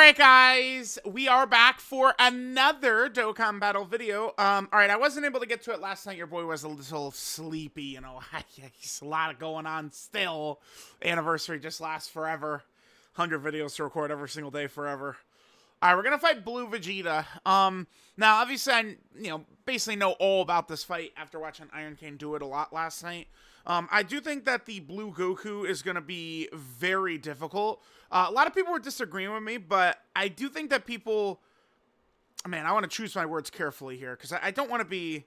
Alright guys, we are back for another Dokkan battle video. Alright, I wasn't able to get to it last night. Your boy was a little sleepy, you know. He's a lot going on still. Anniversary just lasts forever. 100 videos to record every single day forever. Alright, we're gonna fight Blue Vegeta. Now obviously I, basically know all about this fight after watching Iron Kane do it a lot last night. I do think that the Blue Goku is going to be very difficult. A lot of people were disagreeing with me, but I do think that people... Man, I want to choose my words carefully here, because I don't want to be...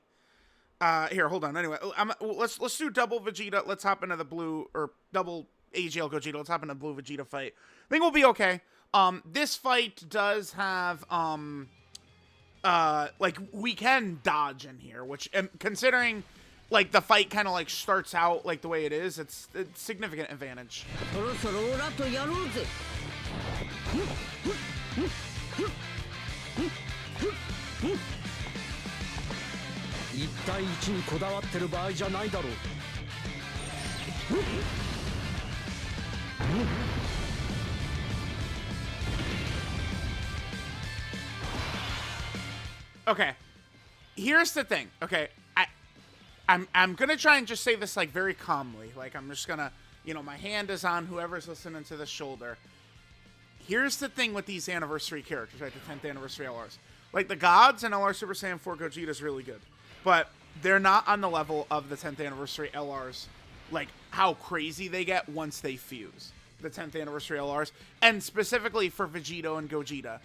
Here, hold on. Anyway, let's do double Vegeta. Let's hop into the blue, or double AGL Gogeta. Let's hop into the Blue Vegeta fight. I think we'll be okay. This fight does have... we can dodge in here, which, considering... Like, the fight kind of, like, starts out, like, the way it is, it's significant advantage. Okay. Here's the thing, okay? I'm gonna try and just say this, like, very calmly. Like, I'm just gonna, my hand is on whoever's listening to the shoulder. Here's the thing with these anniversary characters, right? The 10th anniversary LRs. Like, the gods and LR Super Saiyan 4 Gogeta is really good. But they're not on the level of the 10th anniversary LRs. Like, how crazy they get once they fuse. The 10th anniversary LRs. And specifically for Vegeta and Gogeta,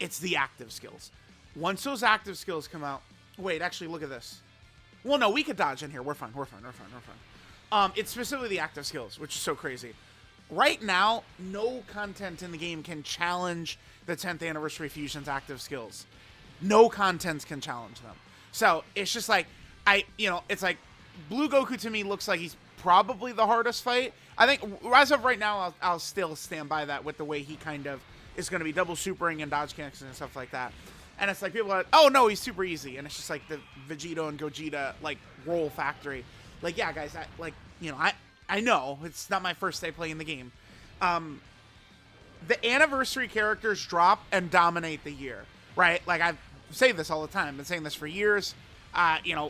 it's the active skills. Once those active skills come out... Wait, actually, look at this. Well, no, we could dodge in here. We're fine. It's specifically the active skills, which is so crazy. Right now, no content in the game can challenge the 10th Anniversary Fusion's active skills. No contents can challenge them. So, it's just like, it's like, Blue Goku to me looks like he's probably the hardest fight. I think, as of right now, I'll still stand by that with the way he kind of is going to be double supering and dodge kicks and stuff like that. And it's like, people are like, oh, no, he's super easy. And it's just like the Vegeta and Gogeta, like, roll factory. Like, yeah, guys, I know. It's not my first day playing the game. The anniversary characters drop and dominate the year, right? Like, I say this all the time. I've been saying this for years.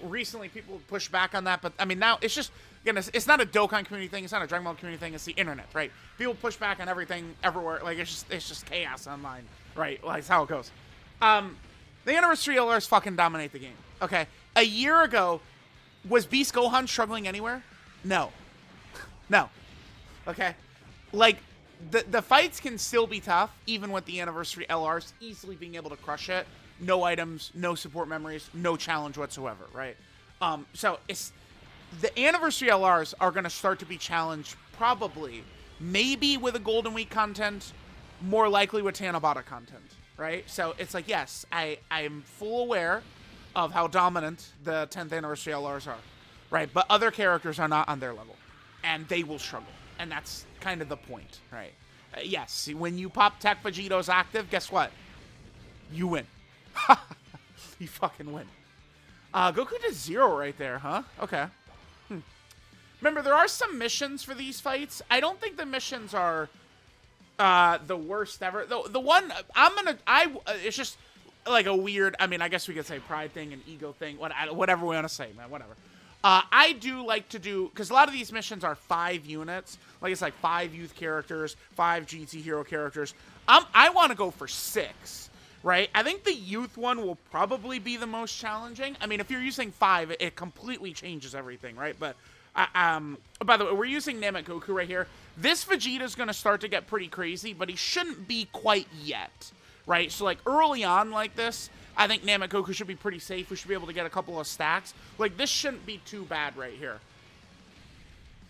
Recently people push back on that. But, I mean, now it's just, again, it's not a Dokkan community thing. It's not a Dragon Ball community thing. It's the internet, right? People push back on everything, everywhere. Like, it's just chaos online, right? Like, that's how it goes. The anniversary LRs fucking dominate the game. Okay. A year ago, was Beast Gohan struggling anywhere? No. No. Okay. Like, the fights can still be tough, even with the anniversary LRs easily being able to crush it. No items, no support memories, no challenge whatsoever, right? So it's the anniversary LRs are going to start to be challenged probably, maybe with a Golden Week content, more likely with Tanabata content. Right? So it's like, yes, I'm full aware of how dominant the 10th anniversary LRs are. Right? But other characters are not on their level. And they will struggle. And that's kind of the point. Right? Yes, when you pop Tech Vegito's active, guess what? You win. You fucking win. Goku did 0 right there, huh? Okay. Remember, there are some missions for these fights. I don't think the missions are... the worst ever. The one it's just like a weird, I mean, I guess we could say pride thing, an ego thing, whatever we want to say, man, whatever. I do like to do, because a lot of these missions are 5 units, like it's like 5 youth characters, 5 GT hero characters. I want to go for 6, right? I think the youth one will probably be the most challenging. I mean, if you're using 5, it completely changes everything, right? But by the way, we're using Namek Goku right here. This Vegeta is going to start to get pretty crazy, but he shouldn't be quite yet, right? So, like, early on like this, I think Namek Goku should be pretty safe. We should be able to get a couple of stacks. Like, this shouldn't be too bad right here.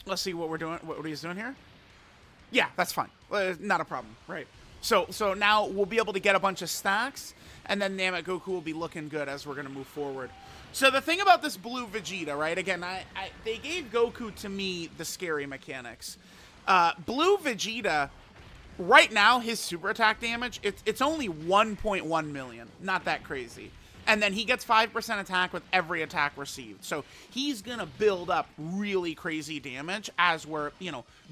Let's see what we're doing, what he's doing here. Yeah, that's fine. Not a problem, right? So now we'll be able to get a bunch of stacks, and then Namek Goku will be looking good as we're going to move forward. So the thing about this Blue Vegeta, right? Again, they gave Goku, to me, the scary mechanics. Blue Vegeta, right now, his super attack damage, it's only 1.1 million. Not that crazy. And then he gets 5% attack with every attack received. So he's going to build up really crazy damage as we're,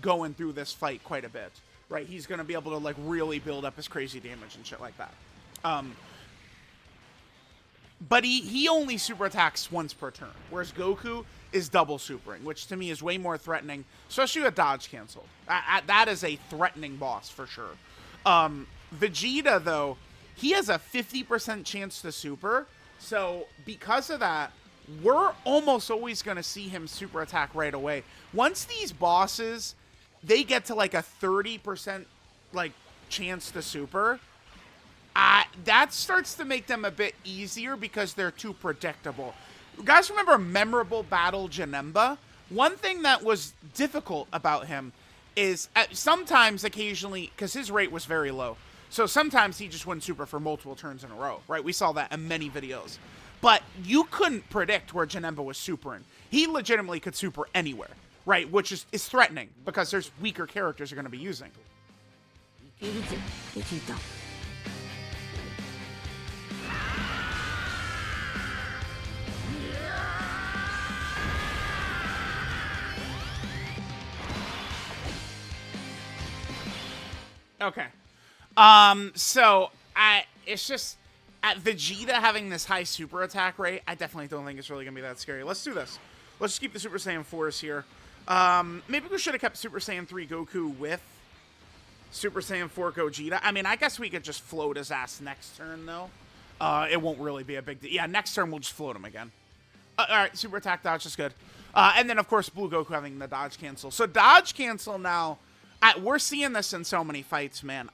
going through this fight quite a bit. right? He's going to be able to, like, really build up his crazy damage and shit like that. But he only super attacks once per turn, whereas Goku is double supering, which to me is way more threatening, especially with dodge canceled. That is a threatening boss for sure. Vegeta, though, he has a 50% chance to super, so because of that, we're almost always going to see him super attack right away. Once these bosses, they get to like a 30% like chance to super, that starts to make them a bit easier because they're too predictable. You guys remember Memorable Battle Janemba? One thing that was difficult about him is sometimes, occasionally, because his rate was very low, so sometimes he just wouldn't super for multiple turns in a row, right? We saw that in many videos. But you couldn't predict where Janemba was supering. He legitimately could super anywhere, right? Which is threatening because there's weaker characters you're going to be using. Okay. It's just, at Vegeta having this high super attack rate, I definitely don't think it's really going to be that scary. Let's do this. Let's just keep the Super Saiyan 4s here. Maybe we should have kept Super Saiyan 3 Goku with Super Saiyan 4 Gogeta. I mean, I guess we could just float his ass next turn, though. It won't really be a big deal. Yeah, next turn we'll just float him again. Alright, super attack dodge is good. And then, of course, Blue Goku having the dodge cancel. So dodge cancel now... we're seeing this in so many fights, man.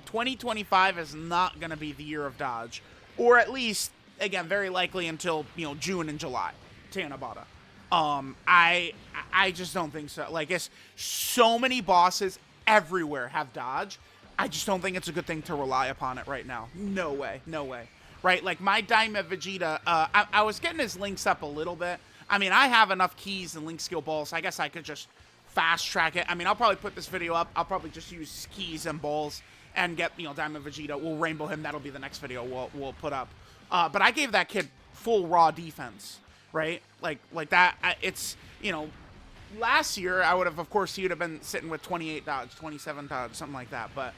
2025 is not going to be the year of dodge. Or at least, again, very likely until, June and July. Tanabata. I just don't think so. Like, it's so many bosses everywhere have dodge. I just don't think it's a good thing to rely upon it right now. No way. No way. Right? Like, my Daima Vegeta, I was getting his links up a little bit. I mean, I have enough keys and link skill balls. I guess I could just... fast track it. I mean, I'll probably put this video up. I'll probably just use keys and balls and get, Diamond Vegeta. We'll rainbow him. That'll be the next video we'll put up. But I gave that kid full raw defense, right? Like that. It's, last year I would have, of course, he would have been sitting with 28 dodge, 27 dodge, something like that. But,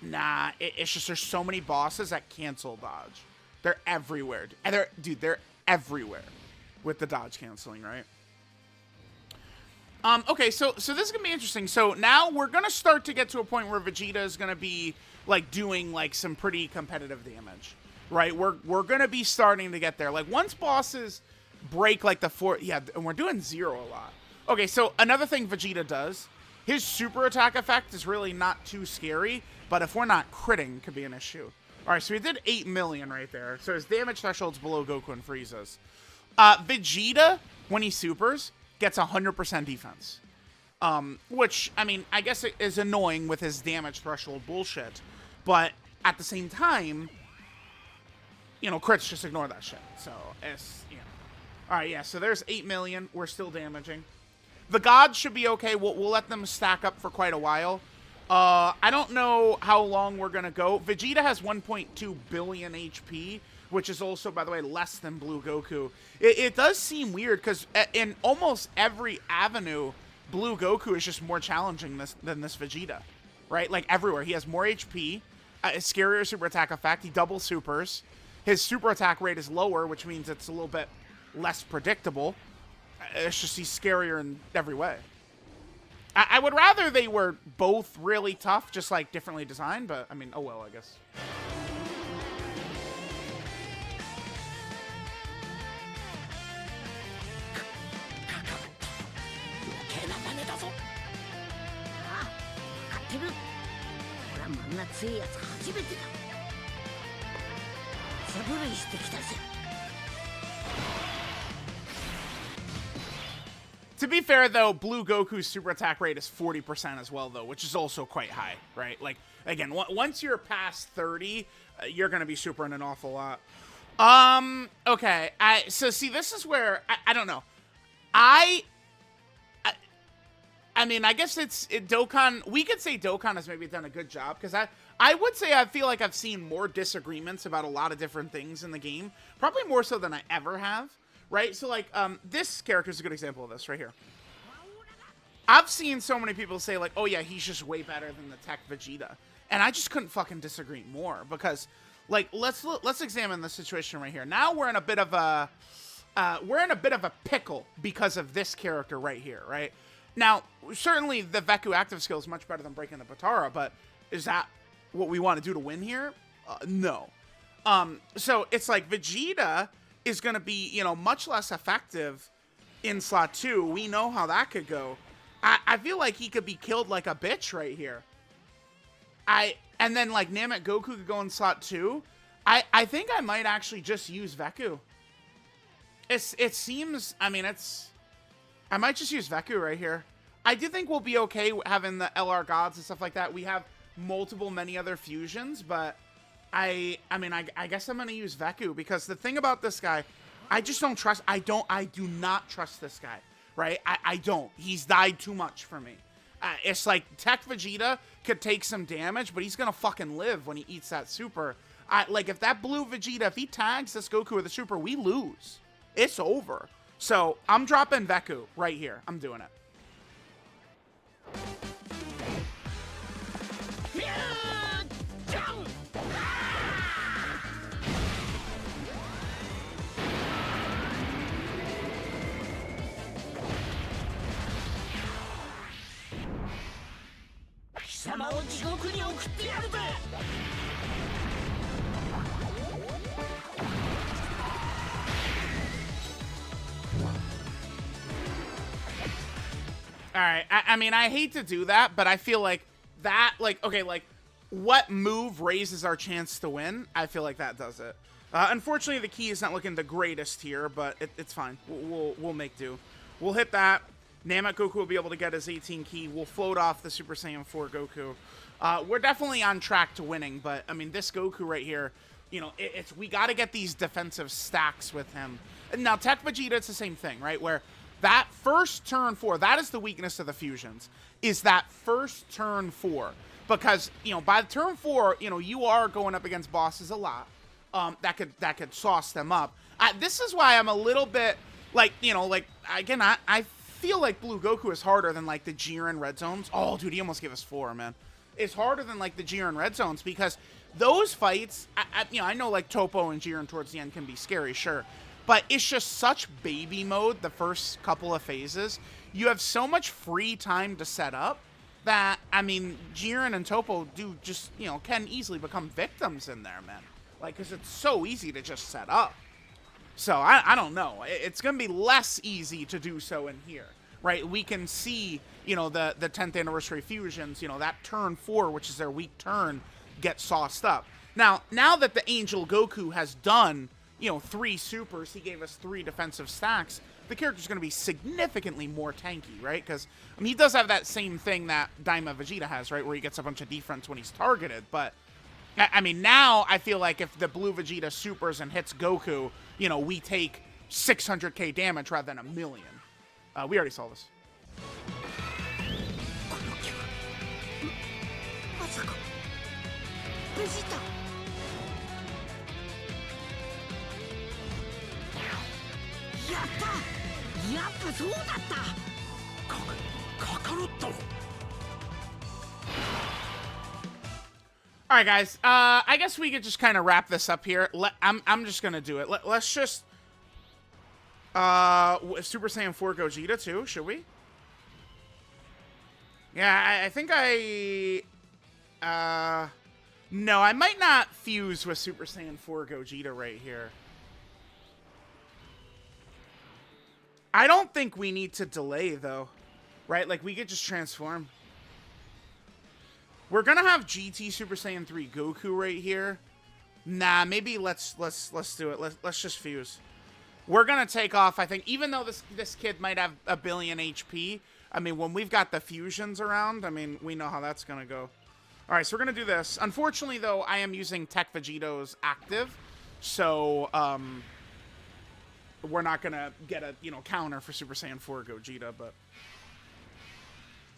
nah, it's just there's so many bosses that cancel dodge. They're everywhere. And they're everywhere with the dodge canceling, right? Okay, so this is going to be interesting. So now we're going to start to get to a point where Vegeta is going to be, like, doing, like, some pretty competitive damage, right? We're going to be starting to get there. Like, once bosses break, like, the 4... Yeah, and we're doing 0 a lot. Okay, so another thing Vegeta does, his super attack effect is really not too scary, but if we're not critting, could be an issue. All right, so he did 8 million right there. So his damage threshold's below Goku and Frieza's. Vegeta, when he supers... gets 100% defense. Which, I mean, I guess it is annoying with his damage threshold bullshit. But at the same time, crits just ignore that shit. So, Alright, yeah, so there's 8 million. We're still damaging. The gods should be okay. We'll let them stack up for quite a while. I don't know how long we're going to go. Vegeta has 1.2 billion HP, which is also, by the way, less than Blue Goku. It does seem weird, because in almost every avenue, Blue Goku is just more challenging than this Vegeta, right? Like, everywhere. He has more HP, a scarier super attack effect, he double supers, his super attack rate is lower, which means it's a little bit less predictable. It's just he's scarier in every way. I would rather they were both really tough, just, like, differently designed, but, I mean, oh well, I guess. To be fair, though, Blue Goku's super attack rate is 40% as well, though, which is also quite high, right? Like, again, once you're past 30, you're going to be supering an awful lot. Okay. So, see, this is where, I don't know. I mean, I guess Dokkan, we could say Dokkan has maybe done a good job, because I would say I feel like I've seen more disagreements about a lot of different things in the game, probably more so than I ever have, right? So, like, this character is a good example of this right here. I've seen so many people say like, oh yeah, he's just way better than the Tech Vegeta. And I just couldn't fucking disagree more because like, let's examine the situation right here. Now we're in a bit of a pickle because of this character right here, right? Now, certainly the Veku active skill is much better than breaking the Potara, but is that what we want to do to win here? No. So it's like Vegeta is going to be, you know, much less effective in slot 2. We know how that could go. I feel like he could be killed like a bitch right here. And then like Namek Goku could go in slot 2. I think I might actually just use Veku. It seems, I mean, I might just use Veku right here. I do think we'll be okay having the LR gods and stuff like that. We have many other fusions, but I guess I'm going to use Veku because the thing about this guy, I just don't trust. I do not trust this guy, right? I don't. He's died too much for me. It's like Tech Vegeta could take some damage, but he's going to fucking live when he eats that super. Like if that blue Vegeta, if he tags this Goku with a super, we lose. It's over. So I'm dropping Veku right here. I'm doing it. All right, I mean, I hate to do that, but I feel like that, like, okay, like, what move raises our chance to win? I feel like that does it. Unfortunately, the key is not looking the greatest here, but it's fine. We'll make do. We'll hit that. Namek Goku will be able to get his 18 key. We'll float off the Super Saiyan 4 Goku. We're definitely on track to winning, but, I mean, this Goku right here, you know, we got to get these defensive stacks with him. And now, Tech Vegeta, it's the same thing, right? Where that first turn 4, that is the weakness of the fusions, is that first turn 4. Because, you know, by the turn 4, you know, you are going up against bosses a lot. That could sauce them up. This is why I'm a little bit, like, you know, like, again, I feel like Blue Goku is harder than, like, the Jiren Red Zones. Oh, dude, he almost gave us 4, man. It's harder than, like, the Jiren Red Zones because those fights, you know, I know, like, Topo and Jiren towards the end can be scary, sure. But it's just such baby mode the first couple of phases. You have so much free time to set up that, I mean, Jiren and Topo do just, you know, can easily become victims in there, man. Like, because it's so easy to just set up. So, I don't know. It's going to be less easy to do so in here, right? We can see, you know, the 10th anniversary fusions, you know, that turn 4, which is their weak turn, get sauced up. Now that the Angel Goku has done, you know, 3 supers, he gave us 3 defensive stacks, the character's going to be significantly more tanky, right? Because, I mean, he does have that same thing that Daima Vegeta has, right? Where he gets a bunch of defense when he's targeted. But, I mean, now I feel like if the blue Vegeta supers and hits Goku, you know, we take 600k damage rather than 1 million. We already saw this. Vegeta. やったやっぱそうだったカカロット Alright guys, I guess we could just kind of wrap this up here. I'm just gonna do it. Let's just Super Saiyan 4 Gogeta too, should we? Yeah, I think no, I might not fuse with Super Saiyan 4 Gogeta right here. I don't think we need to delay, though. Right? Like, we could just transform. We're gonna have GT Super Saiyan 3 Goku right here. Nah, maybe let's do it. Let's just fuse. We're gonna take off, I think, even though this kid might have 1 billion HP. I mean, when we've got the fusions around, I mean, we know how that's gonna go. Alright, so we're gonna do this. Unfortunately, though, I am using Tech Vegito's active. So, we're not gonna get a, you know, counter for Super Saiyan 4 Gogeta, but...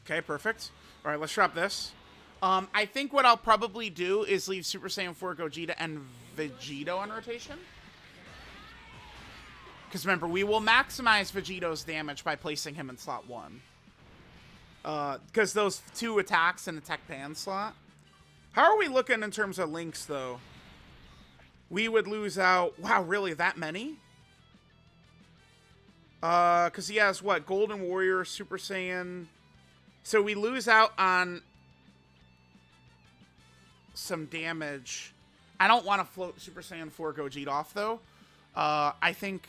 Okay, perfect. Alright, let's drop this. I think what I'll probably do is leave Super Saiyan 4 Gogeta and Vegito on rotation. Because remember, we will maximize Vegito's damage by placing him in slot 1. Because those 2 attacks in the tech ban slot. How are we looking in terms of links, though? We would lose out... Wow, really? That many? Because he has, what? Golden Warrior, Super Saiyan... So we lose out on some damage. I don't want to float Super Saiyan 4 Gogeta off, though. I think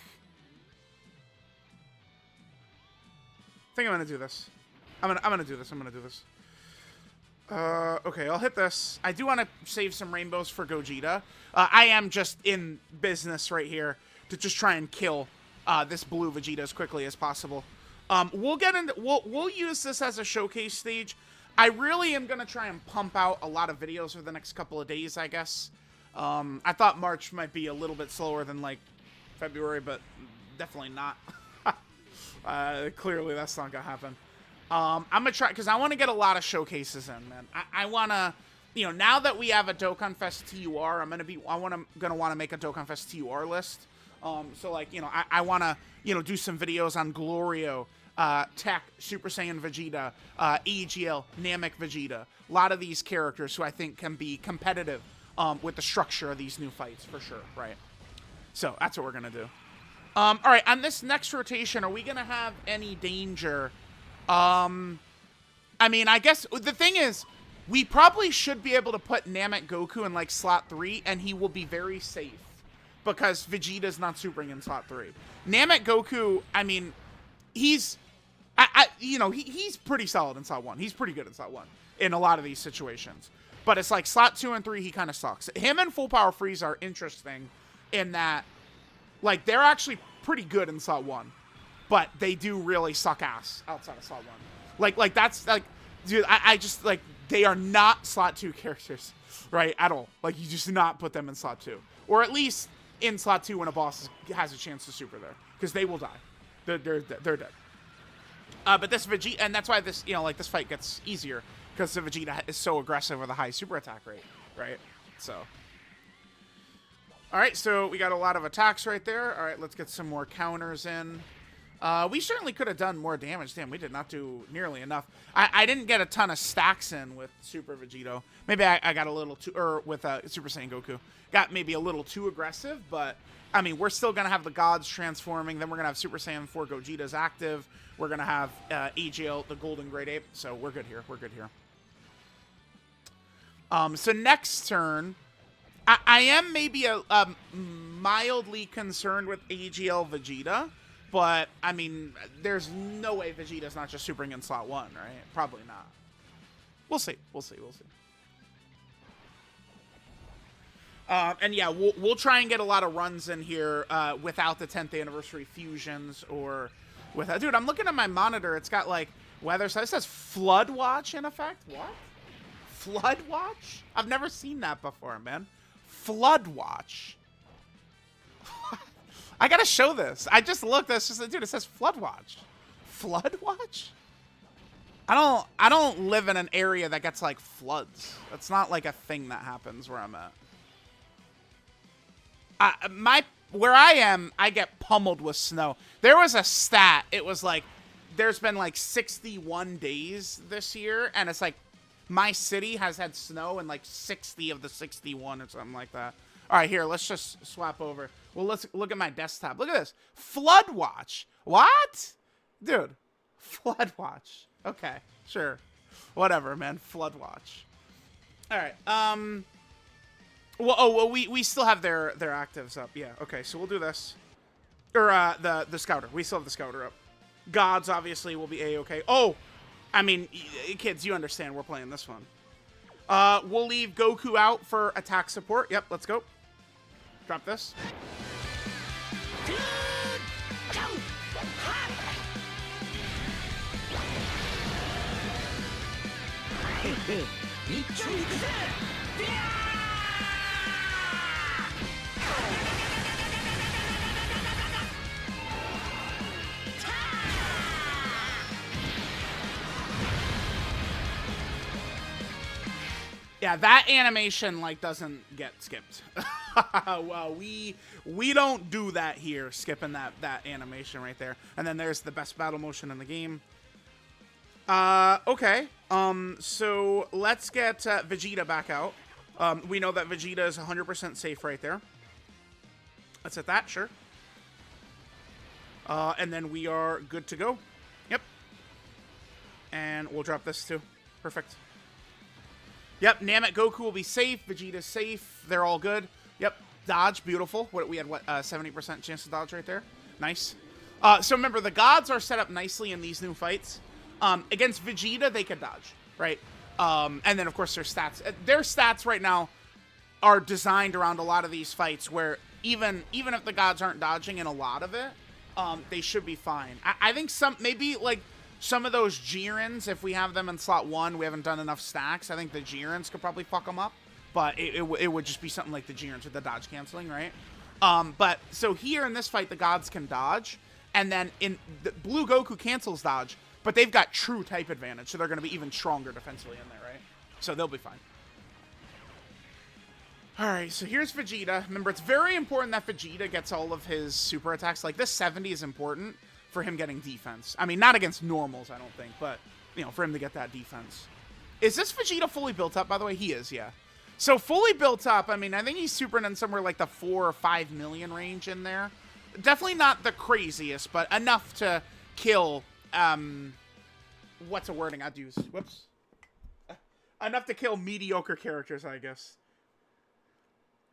I'm going to do this. I'm gonna do this. Okay, I'll hit this. I do want to save some rainbows for Gogeta. I am just in business right here to just try and kill this blue Vegeta as quickly as possible. We'll get into we'll use this as a showcase stage. I really am gonna try and pump out a lot of videos over the next couple of days, I guess. I thought March might be a little bit slower than like February, but definitely not. Clearly that's not gonna happen. I'm gonna try because I want to get a lot of showcases in, man. I wanna, you know, now that we have a Dokkan Fest TUR, gonna want to make a Dokkan Fest TUR list. So like, you know, I want to, you know, do some videos on Glorio, Tech, Super Saiyan Vegeta, AGL, Namek Vegeta. A lot of these characters who I think can be competitive with the structure of these new fights for sure, right? So that's what we're gonna do. All right, on this next rotation, are we gonna have any danger? I mean, I guess the thing is, we probably should be able to put Namek Goku in like slot 3, and he will be very safe because Vegeta's not supering in slot 3. Namek Goku, I mean, he's pretty solid in slot 1. He's pretty good in slot 1 in a lot of these situations. But it's like slot 2 and 3, he kind of sucks. Him and Full Power Freeze are interesting in that, like, they're actually pretty good in slot 1. But they do really suck ass outside of slot 1. Like that's, like, dude, I just, like, they are not slot 2 characters, right, at all. Like, you just do not put them in slot 2. Or at least in slot 2 when a boss has a chance to super there. Because they will die. They're dead. But this Vegeta, and that's why this, you know, like, this fight gets easier. Because the Vegeta is so aggressive with a high super attack rate, right? So. Alright, so we got a lot of attacks right there. Alright, let's get some more counters in. We certainly could have done more damage. Damn, we did not do nearly enough. I didn't get a ton of stacks in with Super Vegito. Maybe I got a little too, or with Super Saiyan Goku. Got maybe a little too aggressive, but, I mean, we're still going to have the gods transforming. Then we're going to have Super Saiyan 4 Gogeta's active. We're going to have AGL, the Golden Great Ape. So we're good here. We're good here. So next turn, I am maybe mildly concerned with AGL Vegeta. But, I mean, there's no way Vegeta's not just supering in slot 1, right? Probably not. We'll see. We'll see. We'll see. And yeah, we'll try and get a lot of runs in here without the 10th anniversary fusions or without... Dude, I'm looking at my monitor. It's got, like, weather. So it says Flood Watch in effect. What? Flood Watch? I've never seen that before, man. Flood Watch. I gotta show this. I just looked. That's just, dude. It says Flood Watch. Flood Watch? I don't live in an area that gets like floods. That's not like a thing that happens where I'm at. Where I am, I get pummeled with snow. There was a stat. It was like there's been like 61 days this year, and it's like my city has had snow in like 60 of the 61 or something like that. All right, here, let's just swap over. Well, let's look at my desktop. Look at this. Flood Watch. What? Dude, Flood Watch. Okay, sure. Whatever, man. Flood Watch. All right. Well, we still have their actives up. Yeah, okay, so we'll do this. Or the Scouter. We still have the Scouter up. Gods, obviously, will be A-okay. Oh, I mean, kids, you understand we're playing this one. We'll leave Goku out for attack support. Yep, let's go. Drop this. Yeah, that animation, like, doesn't get skipped. Well, we don't do that here, skipping that animation right there. And then there's the best battle motion in the game. Okay. So let's get Vegeta back out. We know that Vegeta is 100% safe right there. Let's hit that, sure. And then we are good to go. Yep. And we'll drop this too. Perfect. Yep, Namek Goku will be safe. Vegeta's safe. They're all good. Yep. Dodge, beautiful. We had, what, 70% chance to dodge right there? Nice. So remember, the gods are set up nicely in these new fights. Against Vegeta, they could dodge, right? And then, of course, their stats. Their stats right now are designed around a lot of these fights where even if the gods aren't dodging in a lot of it, they should be fine. I think maybe some of those Jirens, if we have them in slot 1, we haven't done enough stacks. I think the Jirens could probably fuck them up. But it would just be something like the Jirens with the dodge canceling, right? But so here in this fight, the gods can dodge. And then in the Blue Goku cancels dodge. But they've got true type advantage. So they're going to be even stronger defensively in there, right? So they'll be fine. Alright, so here's Vegeta. Remember, it's very important that Vegeta gets all of his super attacks. Like, this 70 is important for him getting defense. I mean, not against normals, I don't think. But, you know, for him to get that defense. Is this Vegeta fully built up, by the way? He is, yeah. So fully built up, I mean, I think he's supering in somewhere like the 4 or 5 million range in there. Definitely not the craziest, but enough to kill, what's a wording I'd use? Whoops. Enough to kill mediocre characters, I guess.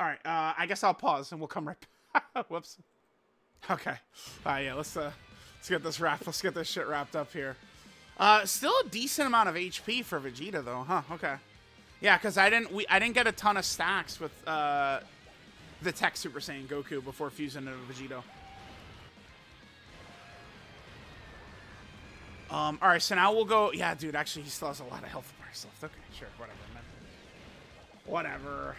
Alright, I guess I'll pause and we'll come right back. Whoops. Okay. Yeah, let's get this wrapped. Let's get this shit wrapped up here. Still a decent amount of HP for Vegeta, though, huh? Okay. Yeah, because I didn't get a ton of stacks with the Tech Super Saiyan Goku before fusing into Vegeta. Alright, so now we'll go... Yeah, dude, actually, he still has a lot of health bars left. Okay, sure, whatever, man. Whatever.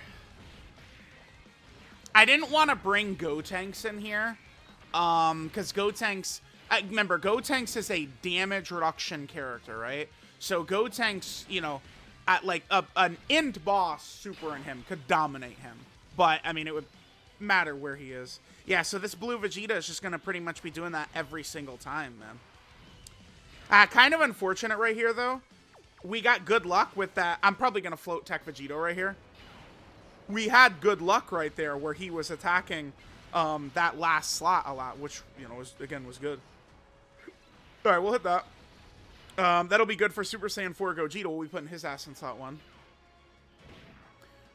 I didn't want to bring Gotenks in here, because Gotenks... remember, Gotenks is a damage reduction character, right? So Gotenks, you know... At like an end boss super in him could dominate him. But, I mean, it would matter where he is. Yeah, so this blue Vegeta is just going to pretty much be doing that every single time, man. Kind of unfortunate right here, though. We got good luck with that. I'm probably going to float Tech Vegeta right here. We had good luck right there where he was attacking that last slot a lot, which, you know, was good. All right, we'll hit that. That'll be good for Super Saiyan 4 Gogeta. We'll be putting his ass in slot 1.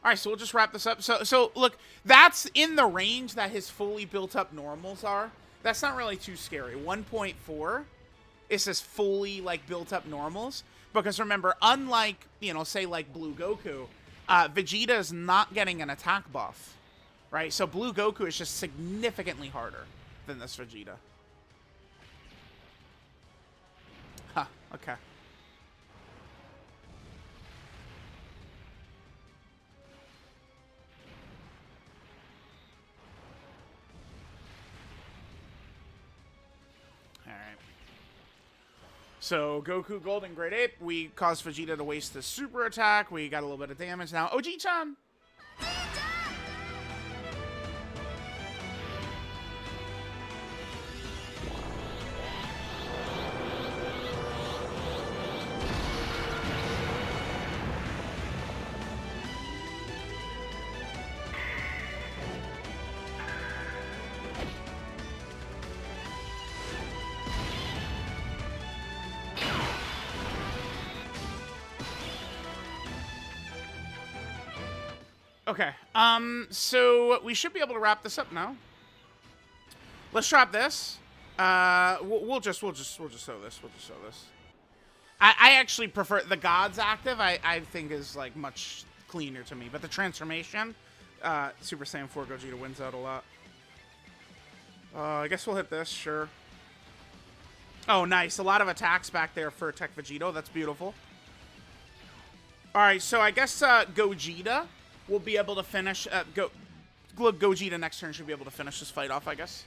Alright, so we'll just wrap this up. So look, that's in the range that his fully built up normals are. That's not really too scary. 1.4 is his fully, like, built up normals. Because remember, unlike, you know, say, like, Blue Goku, Vegeta is not getting an attack buff. Right? So Blue Goku is just significantly harder than this Vegeta. Huh, okay. Alright. So, Goku Golden Great Ape, we caused Vegeta to waste the super attack. We got a little bit of damage now. OG-chan! Okay, so we should be able to wrap this up now. Let's drop this. We'll just throw this. We'll just throw this. I actually prefer the Gods active. I think is like much cleaner to me, but the transformation, Super Saiyan 4 Gogeta wins out a lot. I guess we'll hit this, sure. Oh, nice. A lot of attacks back there for Tech Vegeta. That's beautiful. All right, so I guess Gogeta will be able to finish. Gogeta next turn should be able to finish this fight off, I guess.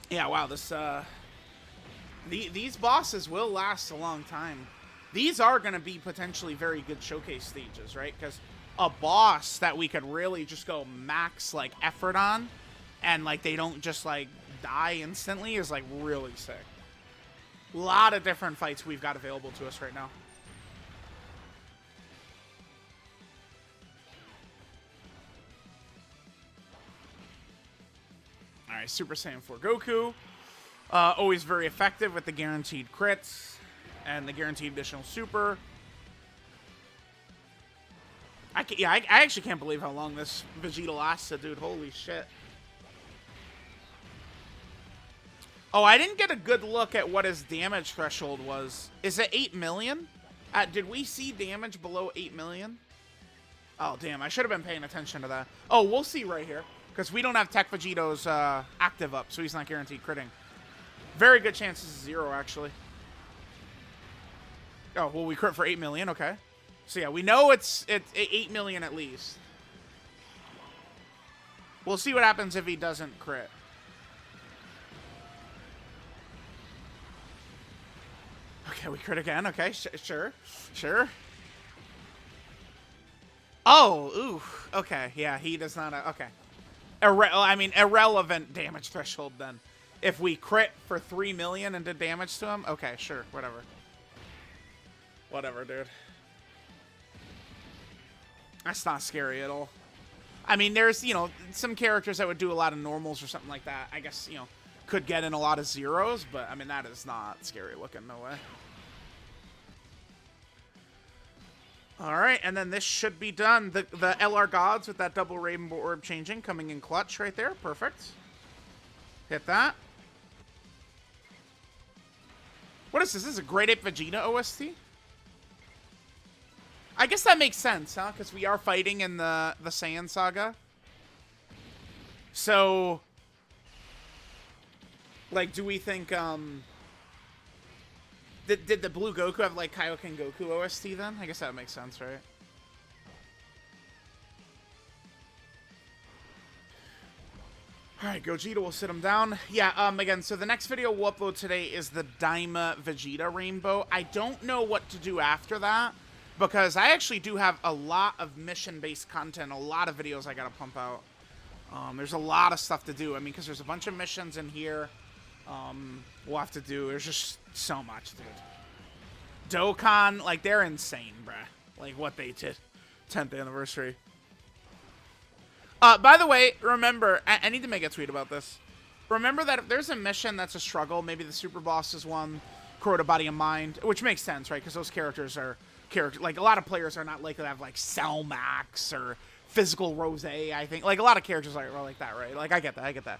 Yeah, wow. This these bosses will last a long time. These are going to be potentially very good showcase stages, right? Because a boss that we could really just go max like effort on, and like they don't just like die instantly is like really sick. A lot of different fights we've got available to us right now. All right, Super Saiyan 4 Goku. Always very effective with the guaranteed crits and the guaranteed additional super. I actually can't believe how long this Vegeta lasted, dude. Holy shit. Oh, I didn't get a good look at what his damage threshold was. Is it 8 million? Did we see damage below 8 million? Oh, damn. I should have been paying attention to that. Oh, we'll see right here. Because we don't have Tech Vegito's active up, so he's not guaranteed critting. Very good chances of 0, actually. Oh, well, we crit for 8 million. Okay. So, yeah, we know it's 8 million at least. We'll see what happens if he doesn't crit. Okay, we crit again. Okay, sure. Sure. Oh, ooh. Okay, yeah, he does not... okay. Irrelevant damage threshold, then. If we crit for 3 million and did damage to him? Okay, sure. Whatever. Whatever, dude. That's not scary at all. I mean, there's, you know, some characters that would do a lot of normals or something like that. I guess, you know, could get in a lot of zeros, but, I mean, that is not scary looking. No way. All right, and then this should be done. The LR Gods with that double Rainbow Orb changing coming in clutch right there. Perfect. Hit that. What is this? This is a Great Ape Vegeta OST? I guess that makes sense, huh? Because we are fighting in the Saiyan Saga. So, like, do we think, Did the Blue Goku have, like, Kaioken Goku OST then? I guess that makes sense, right? Alright, Gogeta will sit him down. Yeah, again, so the next video we'll upload today is the Daima Vegeta Rainbow. I don't know what to do after that, because I actually do have a lot of mission-based content, a lot of videos I gotta pump out. There's a lot of stuff to do. I mean, because there's a bunch of missions in here. We'll have to do. There's just so much, dude. Dokkan, like, they're insane, bruh. Like, what they did. 10th anniversary. By the way, remember, I need to make a tweet about this. Remember that if there's a mission that's a struggle, maybe the Super Boss is one, Crota Body and Mind, which makes sense, right? Because those characters are, like, a lot of players are not likely to have, like, Cell Max or Physical Rose, I think. Like, a lot of characters are like that, right? Like, I get that.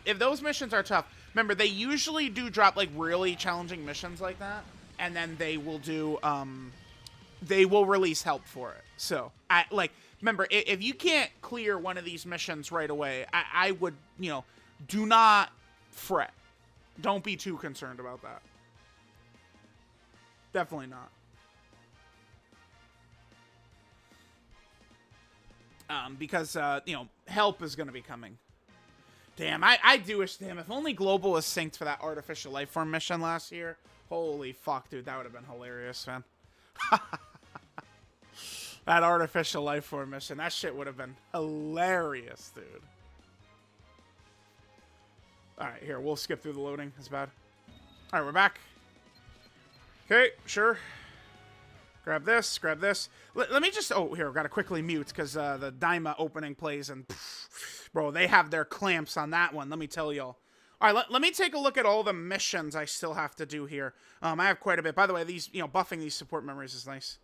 If those missions are tough, remember, they usually do drop, like, really challenging missions like that, and then they will do, they will release help for it. So, remember, if you can't clear one of these missions right away, I would, you know, do not fret. Don't be too concerned about that. Definitely not. Because, you know, help is going to be coming. Damn, I do wish, damn, if only Global was synced for that artificial life form mission last year. Holy fuck, dude, that would have been hilarious, man. That artificial life form mission, that shit would have been hilarious, dude. Alright, here, we'll skip through the loading. That's bad. Alright, we're back. Okay, sure. Grab this, grab this. Let me just, oh, here, I've got to quickly mute, because the Daima opening plays, and, bro, they have their clamps on that one, let me tell y'all. Alright, let me take a look at all the missions I still have to do here. I have quite a bit. By the way, these, you know, buffing these support memories is nice.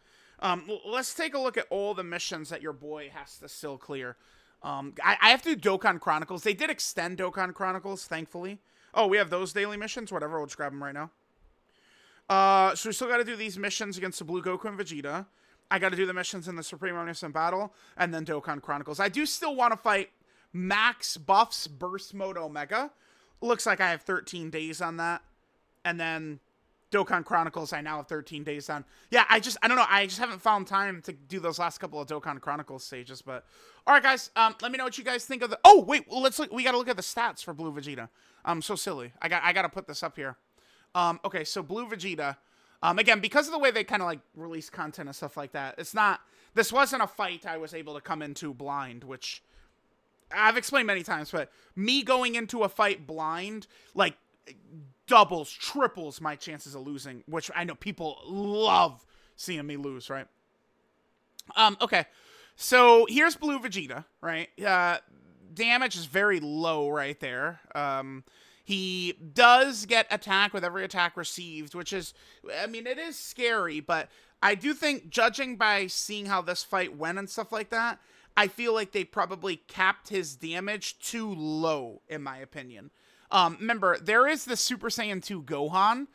Let's take a look at all the missions that your boy has to still clear. I have to do Dokkan Chronicles. They did extend Dokkan Chronicles, thankfully. Oh, we have those daily missions? Whatever, we'll just grab them right now. So we still got to do these missions against the Blue Goku and Vegeta. I got to do the missions in the Supreme Omniscient Battle, and then Dokkan Chronicles. I do still want to fight Max Buff's Burst Mode Omega. Looks like I have 13 days on that. And then Dokkan Chronicles, I now have 13 days on. Yeah, I don't know. I just haven't found time to do those last couple of Dokkan Chronicles stages. But all right, guys, let me know what you guys think of the. Oh wait, well, let's look. We got to look at the stats for Blue Vegeta. I'm so silly. I got to put this up here. Okay, so Blue Vegeta. Again, because of the way they kind of like release content and stuff like that, it's not. This wasn't a fight I was able to come into blind, which I've explained many times. But me going into a fight blind, like, doubles, triples my chances of losing, which I know people love seeing me lose, right? Okay. So here's Blue Vegeta, right? Damage is very low right there. He does get attack with every attack received, which is, I mean, it is scary, but I do think, judging by seeing how this fight went and stuff like that, I feel like they probably capped his damage too low, in my opinion. Remember, there is the Super Saiyan 2 Gohan.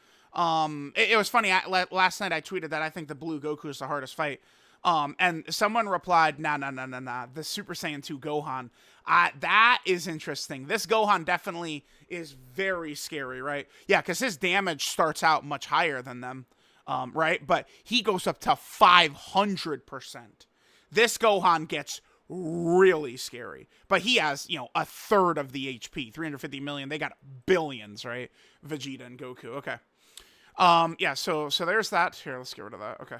It was funny, last night I tweeted that I think the Blue Goku is the hardest fight. And someone replied, nah, the Super Saiyan 2 Gohan. That is interesting. This Gohan definitely is very scary, right? Yeah, because his damage starts out much higher than them, right? But he goes up to 500%. This Gohan gets really scary. But he has, a third of the HP, 350 million. They got billions, right? Vegeta and Goku. Okay. Yeah, so there's that. Here, let's get rid of that. Okay.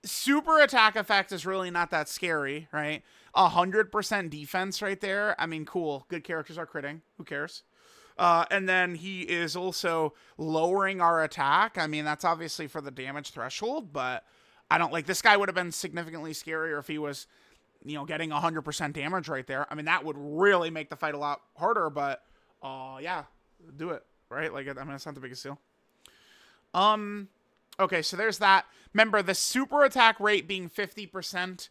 Super attack effect is really not that scary, right? 100% defense right there. I mean, cool. Good characters are critting. Who cares? And then he is also lowering our attack. I mean, that's obviously for the damage threshold, but I don't like, this guy would have been significantly scarier if he was, getting 100% damage right there. I mean, that would really make the fight a lot harder, but yeah, do it, right? Like, I mean, it's not the biggest deal. Okay, so there's that. Remember, the super attack rate being 50%,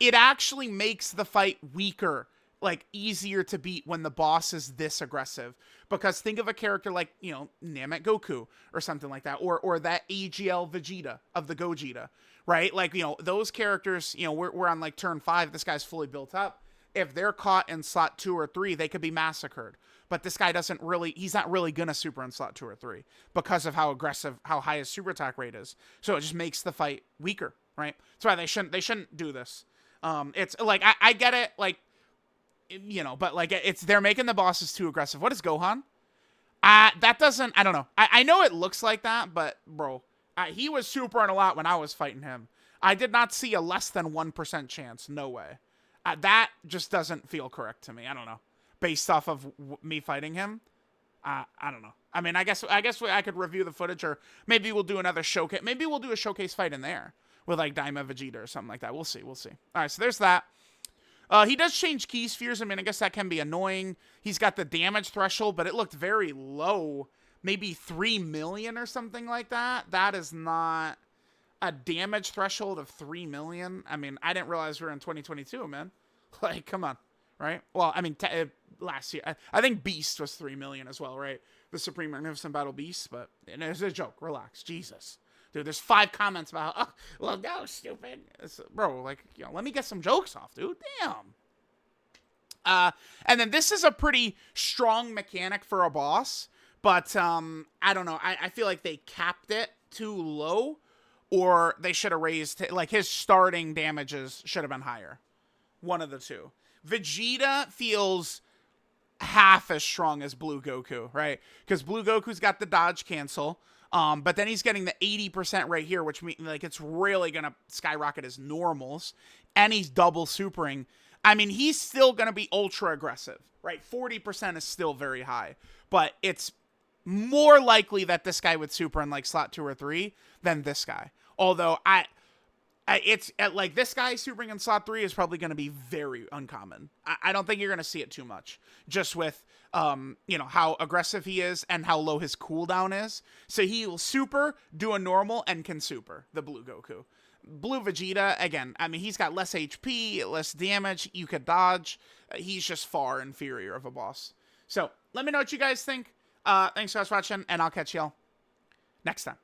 it actually makes the fight weaker, like, easier to beat when the boss is this aggressive. Because think of a character like, Namek Goku or something like that, or that AGL Vegeta of the Gogeta, right? Like, those characters, we're on, like, turn 5, this guy's fully built up. If they're caught in slot 2 or 3, they could be massacred. But this guy he's not really gonna super in slot 2 or 3 because of how high his super attack rate is. So it just makes the fight weaker, right? That's why they shouldn't do this. It's like, I get it, like, but like, they're making the bosses too aggressive. What is Gohan? That doesn't, I don't know. I know it looks like that, but bro, he was supering a lot when I was fighting him. I did not see a less than 1% chance. No way. That just doesn't feel correct to me. I don't know. Based off of me fighting him, I don't know. I mean, I guess I could review the footage, or maybe we'll do another showcase. Maybe we'll do a showcase fight in there with like Daima Vegeta or something like that. We'll see. All right, so there's that. He does change key spheres. I mean, I guess that can be annoying. He's got the damage threshold, but it looked very low. Maybe 3 million or something like that. That is not a damage threshold of 3 million. I mean, I didn't realize we were in 2022, man. Like, come on. Right? Well, I mean, last year, I think Beast was 3 million as well, right? The Supreme Magnificent Battle Beast, but it's a joke. Relax. Jesus. Dude, there's 5 comments about, oh, well, no, stupid. Bro, like, let me get some jokes off, dude. Damn. And then this is a pretty strong mechanic for a boss, but I don't know. I feel like they capped it too low, or they should have raised, like, his starting damages should have been higher. One of the two. Vegeta feels half as strong as Blue Goku, right? Because Blue Goku's got the dodge cancel, but then he's getting the 80% right here, which means, like, it's really gonna skyrocket his normals, and he's double supering. I mean, he's still gonna be ultra aggressive, right? 40% is still very high, but it's more likely that this guy would super in like slot 2 or 3 than this guy. Although it's like this guy supering in slot 3 is probably going to be very uncommon. I don't think you're going to see it too much, just with how aggressive he is and how low his cooldown is. So he will super, do a normal, and can super the Blue Goku. Blue Vegeta, again, I mean, he's got less HP, less damage. You could dodge. He's just far inferior of a boss. So let me know what you guys think. Thanks for watching, and I'll catch y'all next time.